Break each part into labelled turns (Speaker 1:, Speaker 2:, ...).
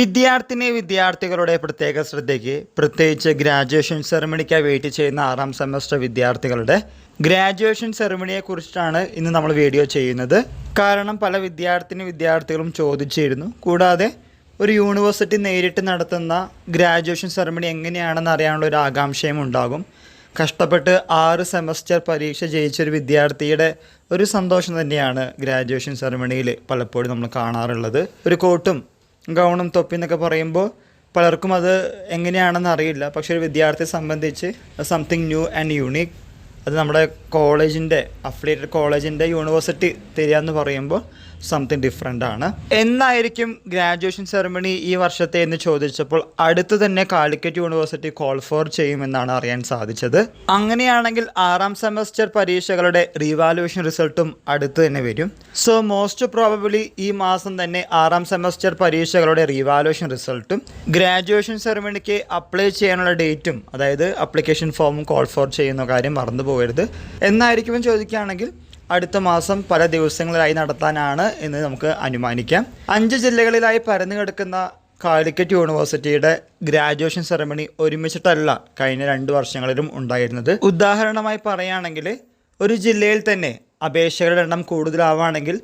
Speaker 1: വിദ്യാർത്ഥികളുടെ പ്രത്യേക ശ്രദ്ധയ്ക്ക് പ്രത്യേകിച്ച് ഗ്രാജുവേഷൻ സെറമണിക്കായി വെയിറ്റ് ചെയ്യുന്ന 6ാം സെമസ്റ്റർ വിദ്യാർത്ഥികളുടെ ഗ്രാജുവേഷൻ സെറമണിയെക്കുറിച്ചാണ് ഇന്ന് നമ്മൾ വീഡിയോ ചെയ്യുന്നത്. കാരണം പല വിദ്യാർത്ഥികളും ചോദിച്ചിരുന്നു. കൂടാതെ ഒരു യൂണിവേഴ്സിറ്റി നേരിട്ട് നടത്തുന്ന ഗ്രാജുവേഷൻ സെറമണി എങ്ങനെയാണെന്ന് അറിയാനുള്ള ഒരു ആകാംക്ഷയും ഉണ്ടാകും. കഷ്ടപ്പെട്ട് 6 സെമസ്റ്റർ പരീക്ഷ ജയിച്ചൊരു വിദ്യാർത്ഥിയുടെ ഒരു സന്തോഷം തന്നെയാണ് ഗ്രാജുവേഷൻ സെറമണിയിൽ പലപ്പോഴും നമ്മൾ കാണാറുള്ളത്. ഒരു കോട്ടും ഗൗണും തൊപ്പി എന്നൊക്കെ പറയുമ്പോൾ പലർക്കും അത് എങ്ങനെയാണെന്ന് അറിയില്ല. പക്ഷേ ഒരു വിദ്യാർത്ഥിയെ സംബന്ധിച്ച് സംതിങ് ന്യൂ ആൻഡ് യൂണീക്ക്, അത് നമ്മുടെ കോളേജിൻ്റെ അഫിലിയേറ്റഡ് കോളേജിൻ്റെ യൂണിവേഴ്സിറ്റി തരികയെന്ന് പറയുമ്പോൾ സംതിങ് ഡിഫറെൻ്റ് ആണ്. എന്നായിരിക്കും ഗ്രാജുവേഷൻ സെറമണി ഈ വർഷത്തെ എന്ന് ചോദിച്ചപ്പോൾ അടുത്ത് തന്നെ കാലിക്കറ്റ് യൂണിവേഴ്സിറ്റി കോൾ ഫോർ ചെയ്യുമെന്നാണ് അറിയാൻ സാധിച്ചത്. അങ്ങനെയാണെങ്കിൽ 6ാം സെമസ്റ്റർ പരീക്ഷകളുടെ റീവാലുവേഷൻ റിസൾട്ടും അടുത്ത് തന്നെ വരും. സോ മോസ്റ്റ് പ്രോബബിളി ഈ മാസം തന്നെ 6ാം സെമസ്റ്റർ പരീക്ഷകളുടെ റീവാലുവേഷൻ റിസൾട്ടും ഗ്രാജുവേഷൻ സെറമണിക്ക് അപ്ലൈ ചെയ്യാനുള്ള ഡേറ്റും, അതായത് അപ്ലിക്കേഷൻ ഫോമും കോൾ ഫോർ ചെയ്യുന്ന കാര്യം മറന്നു പോകരുത്. എന്നായിരിക്കും ചോദിക്കുകയാണെങ്കിൽ അടുത്ത മാസം പല ദിവസങ്ങളിലായി നടത്താനാണ് എന്ന് നമുക്ക് അനുമാനിക്കാം. 5 ജില്ലകളിലായി പരന്നു കിടക്കുന്ന കാലിക്കറ്റ് യൂണിവേഴ്സിറ്റിയുടെ ഗ്രാജുവേഷൻ സെറമണി ഒരുമിച്ചിട്ടല്ല കഴിഞ്ഞ 2 വർഷങ്ങളിലും ഉണ്ടായിരുന്നത്. ഉദാഹരണമായി പറയുകയാണെങ്കിൽ ഒരു ജില്ലയിൽ തന്നെ അപേക്ഷകരുടെ എണ്ണം കൂടുതലാവുകയാണെങ്കിൽ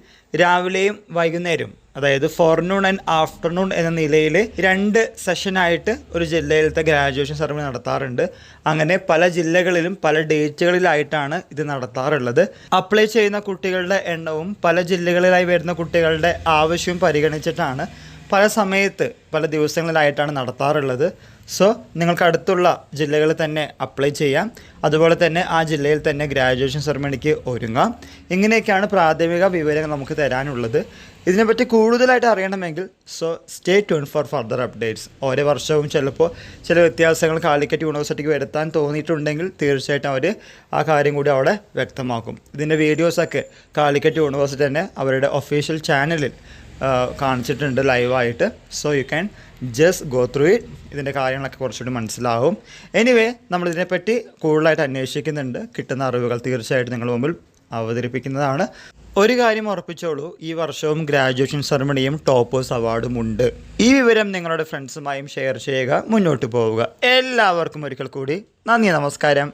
Speaker 1: രാവിലെയും വൈകുന്നേരവും, അതായത് ഫോർനൂൺ ആൻഡ് ആഫ്റ്റർനൂൺ എന്ന നിലയിൽ 2 സെഷനായിട്ട് ഒരു ജില്ലയിലത്തെ ഗ്രാജുവേഷൻ സെറമണി നടത്താറുണ്ട്. അങ്ങനെ പല ജില്ലകളിലും പല ഡേറ്റുകളിലായിട്ടാണ് ഇത് നടത്താറുള്ളത്. അപ്ലൈ ചെയ്യുന്ന കുട്ടികളുടെ എണ്ണവും പല ജില്ലകളിലായി വരുന്ന കുട്ടികളുടെ ആവശ്യവും പരിഗണിച്ചിട്ടാണ് പല സമയത്ത് പല ദിവസങ്ങളിലായിട്ടാണ് നടത്താറുള്ളത്. സോ നിങ്ങൾക്ക് അടുത്തുള്ള ജില്ലകളിൽ തന്നെ അപ്ലൈ ചെയ്യാം. അതുപോലെ തന്നെ ആ ജില്ലയിൽ തന്നെ ഗ്രാജുവേഷൻ സെറമണിക്ക് ഒരുങ്ങാം. ഇങ്ങനെയൊക്കെയാണ് പ്രാഥമിക വിവരങ്ങൾ നമുക്ക് തരാനുള്ളത്. ഇതിനെപ്പറ്റി കൂടുതലായിട്ട് അറിയണമെങ്കിൽ stay tune four further updates. ഓരോ വർഷവും ചിലപ്പോൾ ചില വ്യത്യാസങ്ങൾ കാലിക്കറ്റ് യൂണിവേഴ്സിറ്റിക്ക് വരുത്താൻ തോന്നിയിട്ടുണ്ടെങ്കിൽ തീർച്ചയായിട്ടും അവർ ആ കാര്യം കൂടി അവിടെ വ്യക്തമാക്കും. ഇതിൻ്റെ വീഡിയോസൊക്കെ കാലിക്കറ്റ് യൂണിവേഴ്സിറ്റി തന്നെ അവരുടെ ഒഫീഷ്യൽ ചാനലിൽ കാണിച്ചിട്ടുണ്ട് ലൈവായിട്ട്. So you can just go through it. ഇതിൻ്റെ കാര്യങ്ങളൊക്കെ കുറച്ചുകൂടി മനസ്സിലാവും. എനിവേ നമ്മളിതിനെപ്പറ്റി കൂടുതലായിട്ട് അന്വേഷിക്കുന്നുണ്ട്. കിട്ടുന്ന അറിവുകൾ തീർച്ചയായിട്ടും നിങ്ങളുടെ മുമ്പിൽ അവതരിപ്പിക്കുന്നതാണ്. ഒരു കാര്യം ഉറപ്പിച്ചോളൂ, ഈ വർഷവും ഗ്രാജുവേഷൻ സെറമണിയും ടോപ്പേഴ്സ് അവാർഡും ഉണ്ട്. ഈ വിവരം നിങ്ങളുടെ ഫ്രണ്ട്സുമായും ഷെയർ ചെയ്യുക, മുന്നോട്ട് പോവുക. എല്ലാവർക്കും ഒരിക്കൽ കൂടി നന്ദി, നമസ്കാരം.